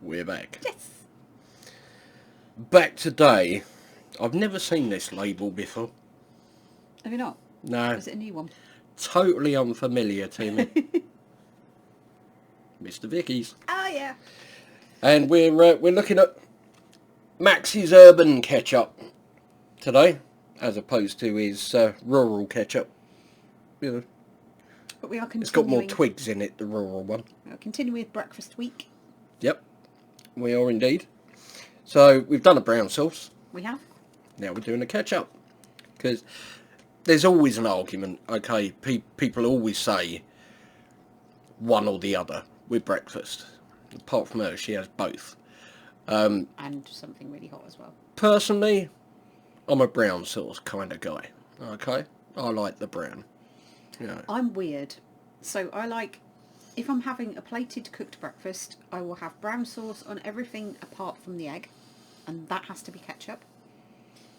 We're back. Yes. Back today. I've never seen this label before. Have you not? No. Is it a new one? Totally unfamiliar to me. Mr. Vikkis. Oh, yeah. And we're looking at Max's Urban Ketchup today, as opposed to his rural ketchup. You know, But we are continuing. it's got more twigs in it, the rural one. We are continuing with breakfast week. Yep, we are indeed. So we've done a brown sauce. We have. Now we're doing a ketchup. Because there's always an argument, okay? People always say one or the other with breakfast. Apart from her, she has both. And something really hot as well. Personally, I'm a brown sauce kind of guy, okay? I like the brown. You know. I'm weird. So I like, if I'm having a plated cooked breakfast, I will have brown sauce on everything apart from the egg. And that has to be ketchup.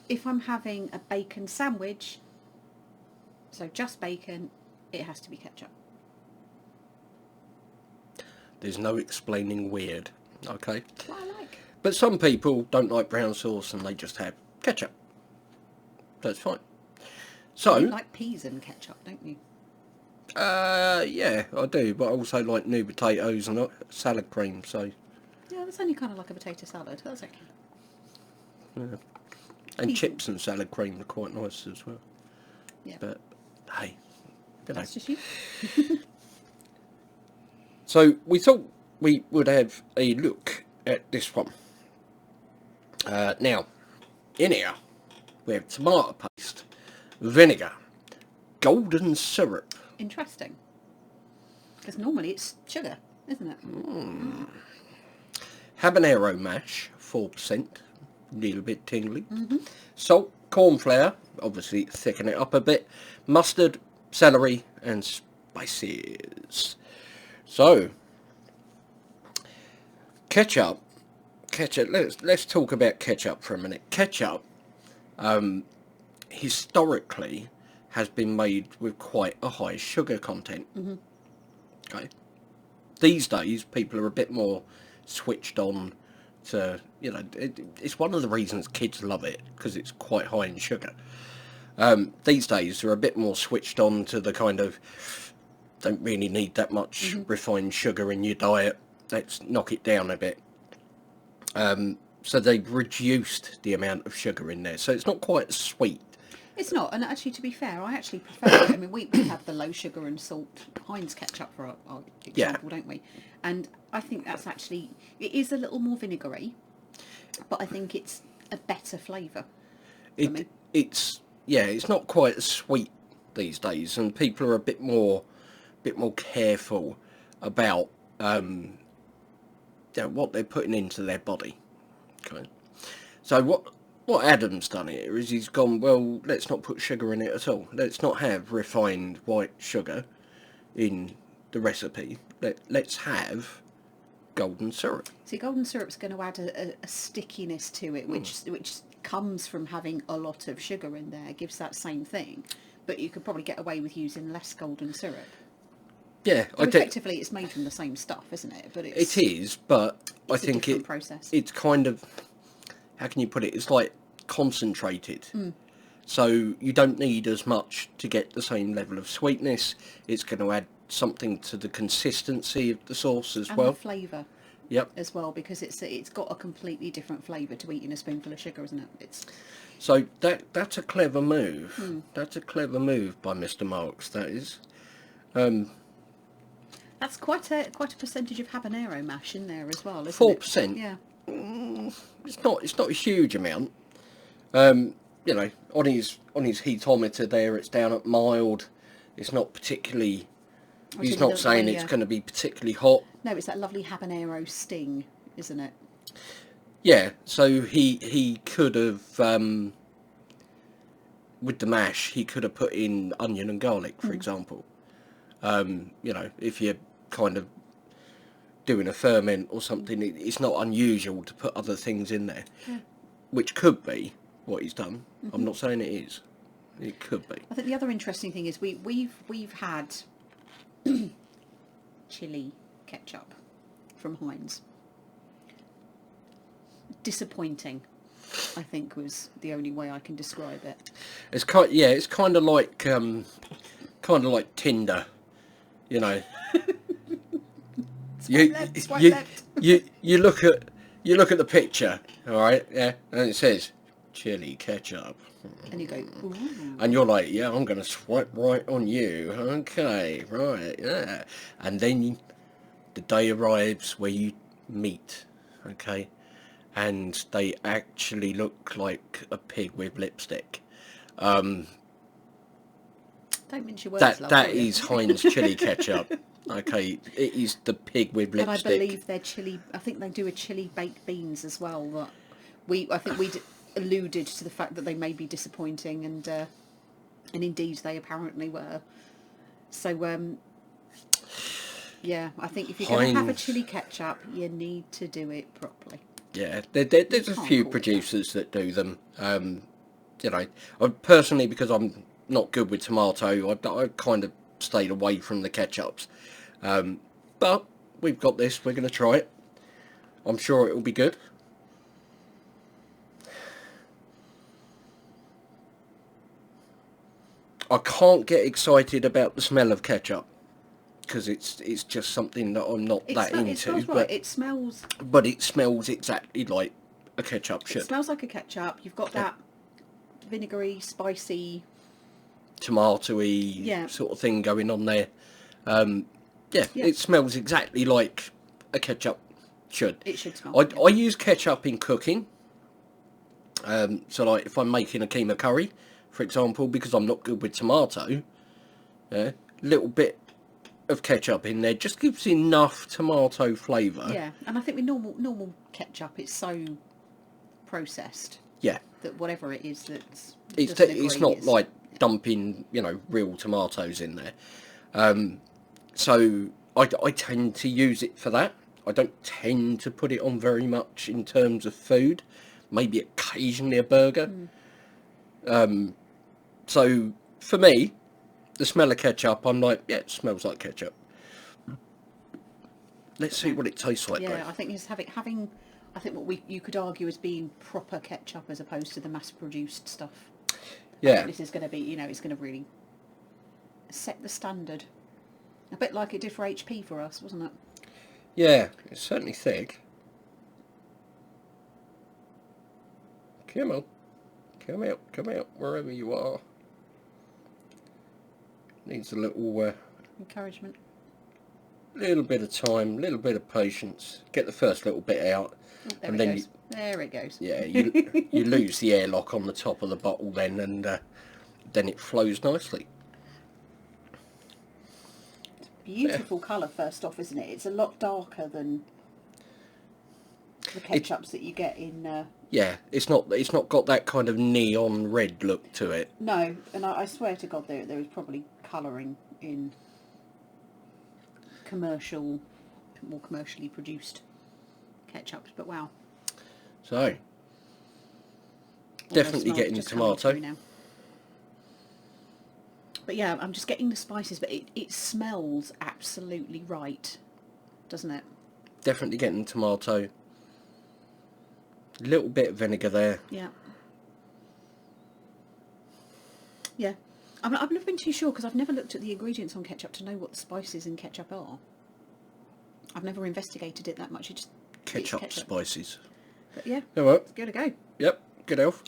If I'm having a bacon sandwich, so just bacon, it has to be ketchup. There's no explaining weird, okay? That's what I like. But some people don't like brown sauce and they just have ketchup. That's fine. So, You like peas and ketchup, don't you? yeah, I do, but I also like new potatoes and salad cream, so... Yeah, that's only kind of like a potato salad. That's okay. Yeah. And Peas. chips and salad cream are quite nice as well. Yeah. But, hey, you know. That's just you. So, we thought we would have a look at this one. Now, in here, we have tomato paste, vinegar, golden syrup. Interesting. Because normally it's sugar, isn't it? Habanero mash, 4%, a little bit tingly. Salt, corn flour, obviously thicken it up a bit. Mustard, celery, and spices. So, ketchup. Let's talk about ketchup for a minute. Ketchup, historically, has been made with quite a high sugar content. Okay. These days, people are a bit more switched on to, you know, it's one of the reasons kids love it, because it's quite high in sugar. These days, they're a bit more switched on to the kind of, don't really need that much refined sugar in your diet, let's knock it down a bit. So they've reduced the amount of sugar in there, so it's not quite as sweet. It's not, and actually, to be fair, I actually prefer it. I mean, we have the low sugar and salt Heinz ketchup for our example, don't we? And I think that's actually, it is a little more vinegary, but I think it's a better flavour for me. It's not quite as sweet these days, and people are a bit more careful about what they're putting into their body. Okay, so what Adam's done here is he's gone, well, let's not put sugar in it at all. Let's not have refined white sugar in the recipe. Let's have golden syrup. See, golden syrup's going to add a stickiness to it, which comes from having a lot of sugar in there. It gives that same thing, but you could probably get away with using less golden syrup. Yeah, effectively, it's made from the same stuff, isn't it? But it is, but I think it's kind of, how can you put it? It's like concentrated. So you don't need as much to get the same level of sweetness. It's going to add something to the consistency of the sauce as well. And the flavour. Yep. As well, because it's got a completely different flavour to eating a spoonful of sugar, isn't it? So that's a clever move. That's a clever move by Mr. Marks. That is. That's quite a percentage of habanero mash in there as well, isn't it? 4%. Yeah. It's not a huge amount. You know, on his heatometer there, it's down at mild. It's not particularly. He's not saying it's going to be particularly hot. No, it's that lovely habanero sting, isn't it? Yeah. So he could have with the mash, he could have put in onion and garlic, for example. You know, if you're kind of doing a ferment or something, it's not unusual to put other things in there, which could be what he's done. I'm not saying it is. It could be. I think the other interesting thing is we've had Chilli ketchup from Heinz, disappointing, I think was the only way I can describe it. It's kind of like Tinder, you know. Swipe left, swipe you left. you look at the picture, all right, yeah, and it says chili ketchup, And you go, ooh. and you're like, yeah, I'm gonna swipe right on you, okay, right, yeah, and then the day arrives where you meet, okay, and they actually look like a pig with lipstick. Don't mince your words, love, That will you? is Heinz chili ketchup. Okay, it is the pig with And I lipstick. believe they're chili. I think they do a chili baked beans as well. That I think we alluded to the fact that they may be disappointing, and indeed they apparently were. So yeah, I think if you're going to have a Heinz. chili ketchup, you need to do it properly. Yeah, there's a can't few call it producers that do them. You know, personally, because I'm not good with tomato, I kind of stayed away from the ketchups. But we've got this. We're going to try it. I'm sure it will be good. I can't get excited about the smell of ketchup because it's just something that I'm not that It into. smells right. It smells. But it smells exactly like a ketchup should. It smells like a ketchup. You've got that vinegary, spicy, tomatoey sort of thing going on there. Yeah, it smells exactly like a ketchup should. It should smell. I use ketchup in cooking. So like if I'm making a keema curry, for example, because I'm not good with tomato, little bit of ketchup in there just gives enough tomato flavour. Yeah, and I think with normal ketchup, it's so processed. Yeah. That whatever it is that's It's not like dumping, real tomatoes in there. So I tend to use it for that. I don't tend to put it on very much in terms of food. Maybe occasionally a burger. So for me, the smell of ketchup, I'm like, yeah, it smells like ketchup. Let's see what it tastes like. Yeah, though. I think it's having. I think you could argue as being proper ketchup as opposed to the mass-produced stuff. Yeah. I think this is going to be, it's going to really set the standard. A bit like it did for HP for us, wasn't it? Yeah, it's certainly thick. Come on. Come out, wherever you are. Needs a little... encouragement. Little bit of time, little bit of patience. Get the first little bit out. Oh, there and it then goes. There it goes. Yeah, you lose the airlock on the top of the bottle then, and then it flows nicely. Beautiful colour first off, isn't it? It's a lot darker than the ketchups that you get in... Yeah, it's not got that kind of neon red look to it. No, and I swear to God there is probably colouring in more commercially produced ketchups, but wow. So, definitely getting the tomato. Now. But yeah, I'm just getting the spices, but it smells absolutely right, doesn't it? Definitely getting the tomato. A little bit of vinegar there. Yeah. Yeah. I've never been too sure because I've never looked at the ingredients on ketchup to know what the spices in ketchup are. I've never investigated it that much. It's Ketchup spices. But yeah, All right. It's good to go. Yep, good elf.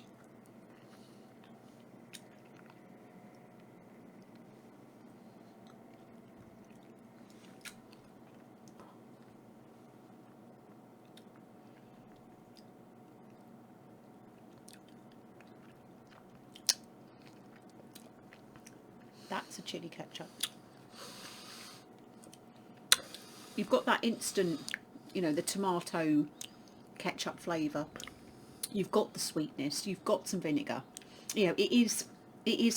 That's a chili ketchup. You've got that instant, the tomato ketchup flavour. You've got the sweetness. You've got some vinegar. It is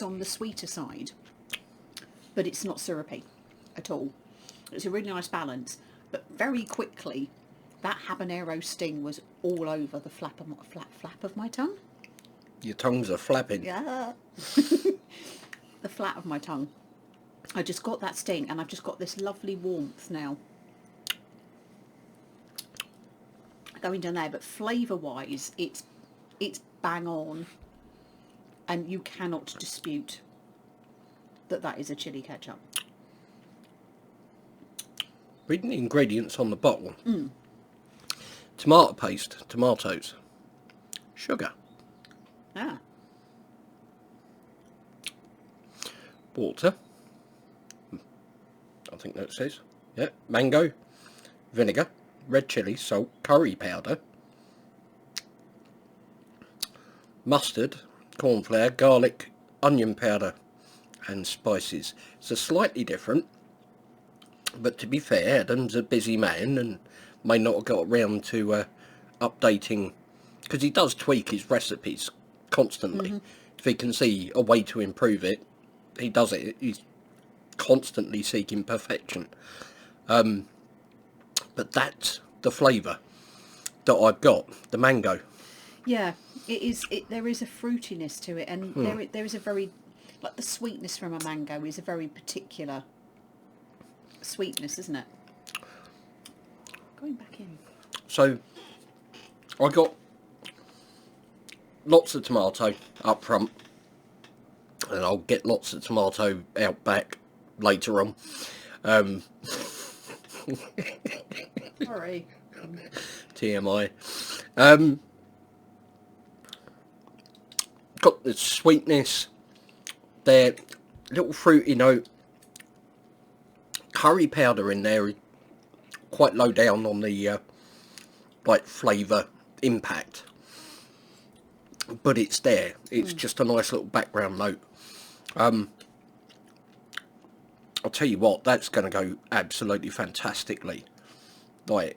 on the sweeter side, but it's not syrupy at all. It's a really nice balance. But very quickly, that habanero sting was all over the flap of my tongue. Your tongues are flapping. Yeah. The flat of my tongue. I just got that sting, and I've just got this lovely warmth now. going down there. But flavour-wise, it's bang on, and you cannot dispute that is a chili ketchup. Reading the ingredients on the bottle. Tomato paste, tomatoes, sugar, Ah, water, I think that says, yeah, mango, vinegar, red chilli, salt, curry powder, mustard, corn flour, garlic, onion powder and spices. So slightly different, but to be fair, Adam's a busy man and may not have got around to updating, because he does tweak his recipes constantly. If he can see a way to improve it, he does it. He's constantly seeking perfection. But that's the flavour that I've got, the mango. yeah, it is. There is a fruitiness to it, and there is a very, like the sweetness from a mango is a very particular sweetness, isn't it? Going back in. So I got lots of tomato up front, and I'll get lots of tomato out back later on. Sorry. TMI. Got the sweetness there, little fruity note, curry powder in there, quite low down on the like flavour impact, but it's there. It's just a nice little background note. I'll tell you what, that's going to go absolutely fantastically, like,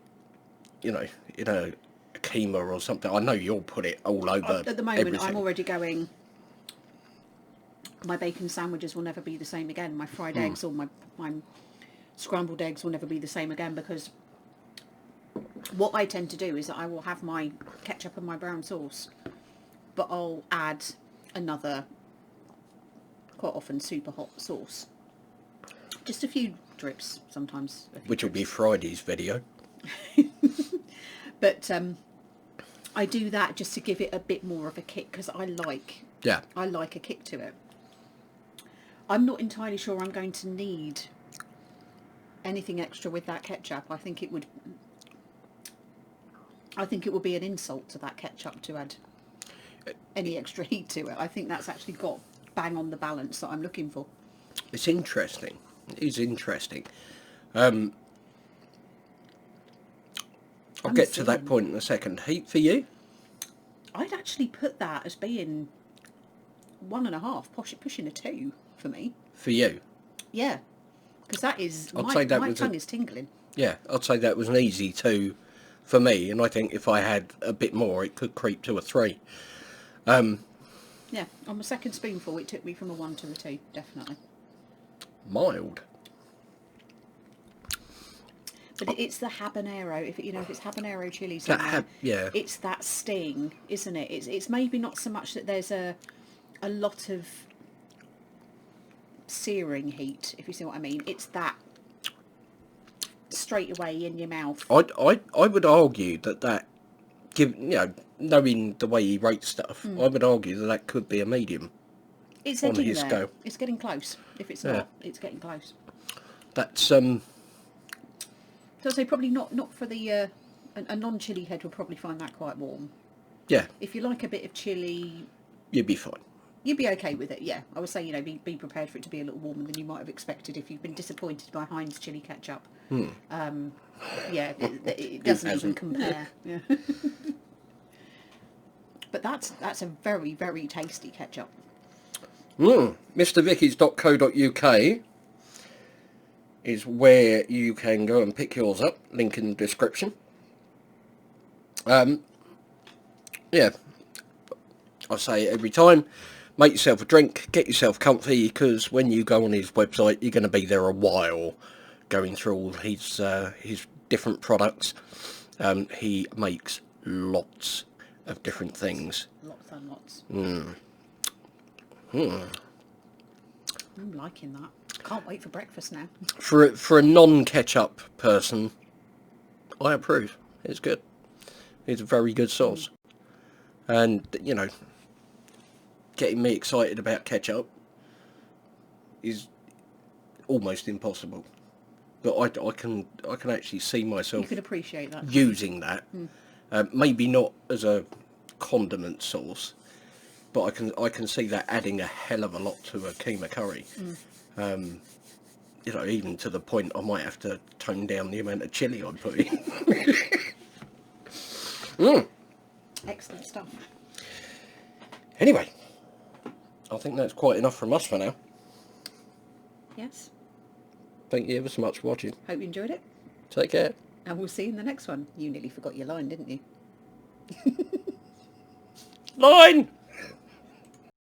you know, in a keema or something. I know you'll put it all over. At the moment, everything. I'm already going. My bacon sandwiches will never be the same again. My fried eggs or my scrambled eggs will never be the same again, because what I tend to do is that I will have my ketchup and my brown sauce, but I'll add another, quite often super hot sauce. Just a few drips sometimes. Which will be Friday's video. But I do that just to give it a bit more of a kick, because I like a kick to it. I'm not entirely sure I'm going to need anything extra with that ketchup. I think it would be an insult to that ketchup to add any extra heat to it. I think that's actually got bang on the balance that I'm looking for. It's interesting. It is interesting. I'll get to that point in a second. Heat for you? I'd actually put that as being 1.5, pushing a 2 for me. For you? Yeah, because that is, my tongue is tingling. Yeah, I'd say that was an easy 2 for me, and I think if I had a bit more, it could creep to a 3. Yeah, on my second spoonful, it took me from a 1 to a 2, definitely. Mild. But it's the habanero. If it's habanero chili, Yeah. it's that sting, isn't it? It's maybe not so much that there's a lot of searing heat, if you see what I mean. It's that straight away in your mouth. I would argue that knowing the way he rates stuff, I would argue that could be a medium. It's on edging his there. scale. It's getting close. If it's not, it's getting close. That's So I'd say probably not for the a non-chili head will probably find that quite warm. yeah. If you like a bit of chili, You'd be fine. you'd be okay with it. Yeah, I would say be prepared for it to be a little warmer than you might have expected if you've been disappointed by Heinz chili ketchup. Yeah, it doesn't even compare. Yeah. But that's a very, very tasty ketchup. MrVikkis.co.uk is where you can go and pick yours up. Link in the description. Yeah, I say it every time. Make yourself a drink, get yourself comfy, because when you go on his website, you're going to be there a while going through all his different products. He makes lots of different things. Lots and lots. I'm liking that. Can't wait for breakfast now. For a non-ketchup person, I approve. It's good. It's a very good sauce. And, you know, getting me excited about ketchup is almost impossible. But I can actually see You myself could appreciate that. using that. Maybe not as a condiment sauce, but I can see that adding a hell of a lot to a keema curry. You know, even to the point I might have to tone down the amount of chilli I put in. Excellent stuff. Anyway, I think that's quite enough from us for now. Yes. Thank you ever so much for watching. Hope you enjoyed it. Take care. And we'll see you in the next one. You nearly forgot your line, didn't you? Line!